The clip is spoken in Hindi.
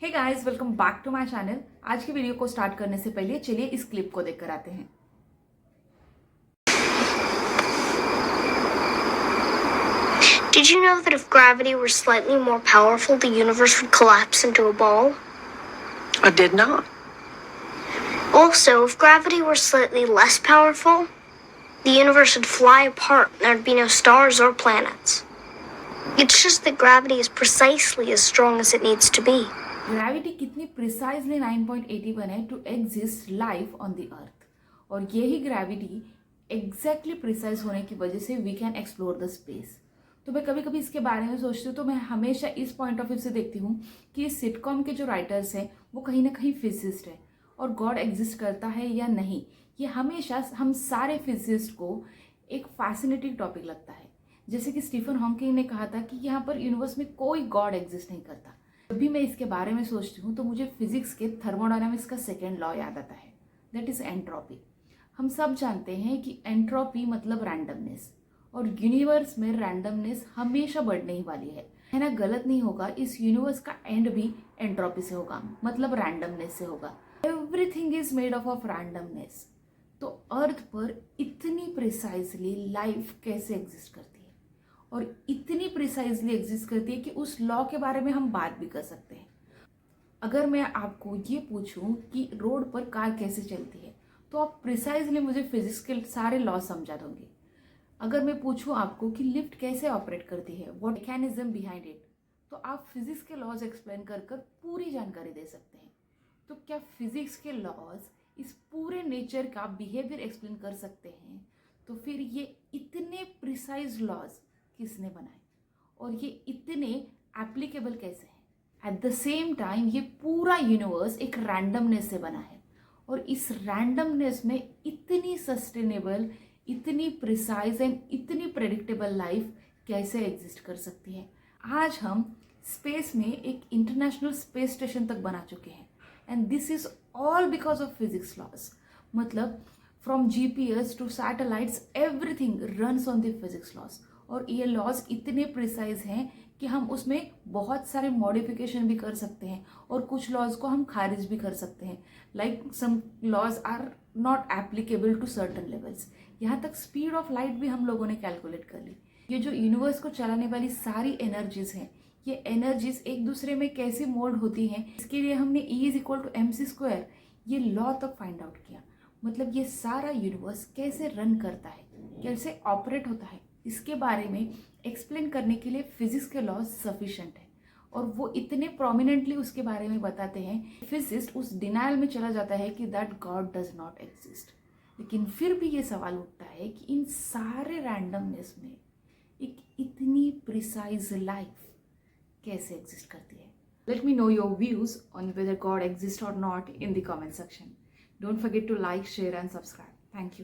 Hey guys, welcome back to my channel. आज की वीडियो को स्टार्ट करने से पहले चलिए इस क्लिप को देखकर आते हैं। Did you know that if gravity were slightly more powerful, the universe would collapse into a ball? I did not. Also, if gravity were slightly less powerful, the universe would fly apart and there'd be no stars or planets. It's just that gravity is precisely as strong as it needs to be. Gravity कितनी प्रिसाइजली 9.81 है to exist life on the earth, और यही ग्रेविटी एग्जैक्टली प्रिसाइज होने की वजह से we can explore the space. तो मैं कभी कभी इसके बारे में सोचती हूँ तो मैं हमेशा इस पॉइंट ऑफ व्यू से देखती हूँ कि इस सिटकॉम के जो राइटर्स हैं वो कहीं ना कहीं फिजिसिस्ट है, और गॉड एग्जिस्ट करता है या नहीं, ये हमेशा हम सारे फिजिसिस्ट को एक फैसिनेटिंग टॉपिक लगता है। जैसे कि स्टीफन हॉकिंग ने कहा था कि यहाँ पर यूनिवर्स में कोई गॉड एग्जिस्ट नहीं करता। जब भी मैं इसके बारे में सोचती हूँ तो मुझे फिजिक्स के थर्मोडायनामिक्स का सेकेंड लॉ याद आता है, दैट इज एंट्रोपी। हम सब जानते हैं कि एंट्रोपी मतलब रैंडमनेस, और यूनिवर्स में रैंडमनेस हमेशा बढ़ने ही वाली है ना। गलत नहीं होगा, इस यूनिवर्स का एंड भी एंट्रोपी से होगा, मतलब रैंडमनेस से होगा। Everything is made of randomness. तो अर्थ पर इतनी प्रिसाइजली लाइफ कैसे एग्जिस्ट करती है, और इतनी प्रिसाइजली एग्जिस्ट करती है कि उस लॉ के बारे में हम बात भी कर सकते हैं। अगर मैं आपको ये पूछूं कि रोड पर कार कैसे चलती है तो आप प्रिसाइजली मुझे फिजिक्स के सारे लॉ समझा दोगे। अगर मैं पूछूं आपको कि लिफ्ट कैसे ऑपरेट करती है, व्हाट मैकेनिज्म बिहाइंड इट, तो आप फिजिक्स के लॉज एक्सप्लेन कर कर पूरी जानकारी दे सकते हैं। तो क्या फिजिक्स के लॉज इस पूरे नेचर का बिहेवियर एक्सप्लेन कर सकते हैं? तो फिर ये इतने प्रिसाइज लॉज किसने बनाए, और ये इतने एप्लीकेबल कैसे हैं? एट द सेम टाइम ये पूरा यूनिवर्स एक रैंडमनेस से बना है, और इस रैंडमनेस में इतनी सस्टेनेबल, इतनी प्रिसाइज एंड इतनी प्रेडिक्टेबल लाइफ कैसे एग्जिस्ट कर सकती है। आज हम स्पेस में एक इंटरनेशनल स्पेस स्टेशन तक बना चुके हैं, and this is all because of physics laws. मतलब from GPS to satellites everything runs on the physics laws, और ये लॉज इतने प्रिसाइज हैं कि हम उसमें बहुत सारे मॉडिफिकेशन भी कर सकते हैं, और कुछ लॉज को हम खारिज भी कर सकते हैं। Like some laws are not applicable to certain levels. यहाँ तक स्पीड ऑफ लाइट भी हम लोगों ने कैलकुलेट कर ली। ये जो यूनिवर्स को चलाने वाली सारी एनर्जीज हैं, ये एनर्जीज एक दूसरे में कैसे मोल्ड होती हैं, इसके लिए हमने E=mc², ये लॉ तक फाइंड आउट किया। मतलब ये सारा यूनिवर्स कैसे रन करता है, कैसे ऑपरेट होता है, इसके बारे में एक्सप्लेन करने के लिए फिजिक्स के लॉज सफिशिएंट है, और वो इतने प्रोमिनेंटली उसके बारे में बताते हैं। फिजिसिस्ट उस डिनायल में चला जाता है कि that God does not exist. लेकिन फिर भी ये सवाल उठता है कि इन सारे रैंडमनेस में एक इतनी प्रिसाइज लाइफ कैसे एग्जिस्ट करती है। Let me know your views on whether God exist और not in the comment section. Don't forget to like, share and subscribe. Thank you.